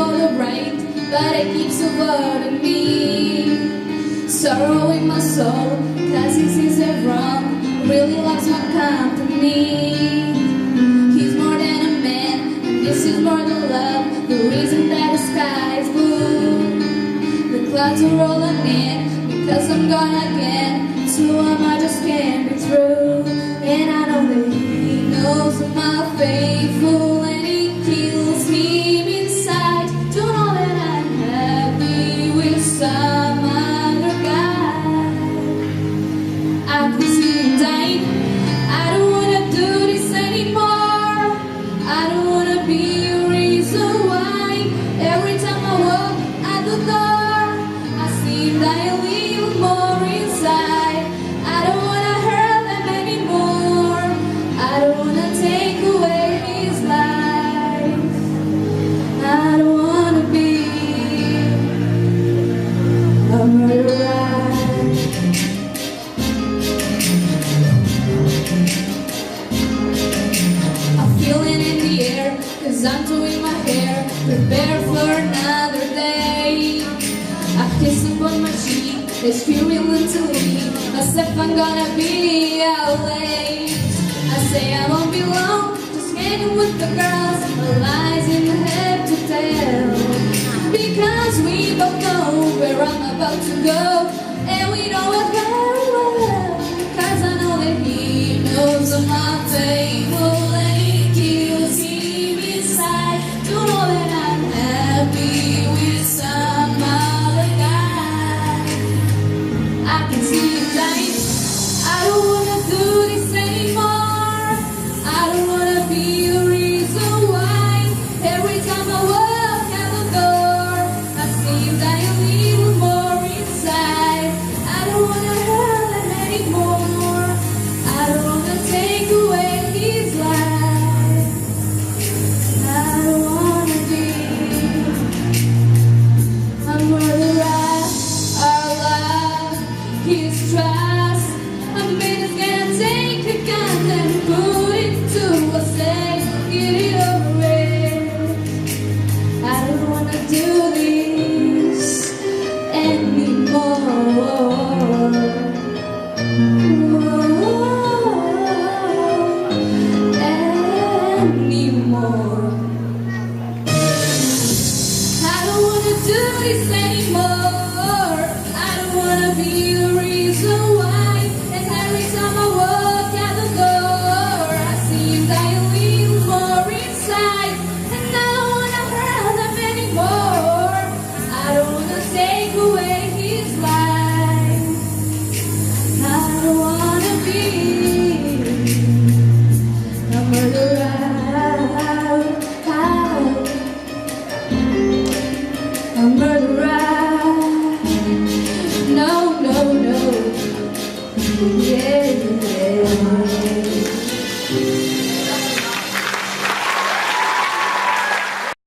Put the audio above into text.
for the right, but it keeps avoiding me. Sorrow in my soul, cause he sees it wrong, really loves my company. He's more than a man, and this is more than love, the reason that the sky is blue. The clouds are rolling in, because I'm gone again, so I just can't be true. And I know that he knows I'm not faithful, and he kills me inside to know that I'm happy with some other guy. I can see him dying. I don't wanna do this anymore. I don't wanna be a reason why every time I walk out the door I see him dying a little more inside. I don't wanna hurt them anymore. I don't wanna take away his life. I don't wanna be a murderer. I feel it in the air, cause I'm doing my hair, prepare for another day. I kiss him on my cheek, there's fear willing to leave, as if I'm gonna be out late. I say I won't be long, just hanging with the girls, the lies in the head to tell. Because we both know where I'm about to go, and we know it very well. Cause I know that he knows I'm not faithful, and he kills me inside to know that I'm happy with some other guy. I can see him dying. I don't wanna do this anymore. I don't wanna be the reason why every time I walk out the door I see him dying a little more inside. I don't wanna hurt him anymore. I don't wanna take away his life. I don't wanna be a murderer. Our love, his trust, a minute's gonna take a gun and put it to a safe, get it over with. I don't wanna do this anymore. Anymore. I don't wanna do this anymore. I don't wanna be the reason why. And every time I walk out the door I see him die a little more inside.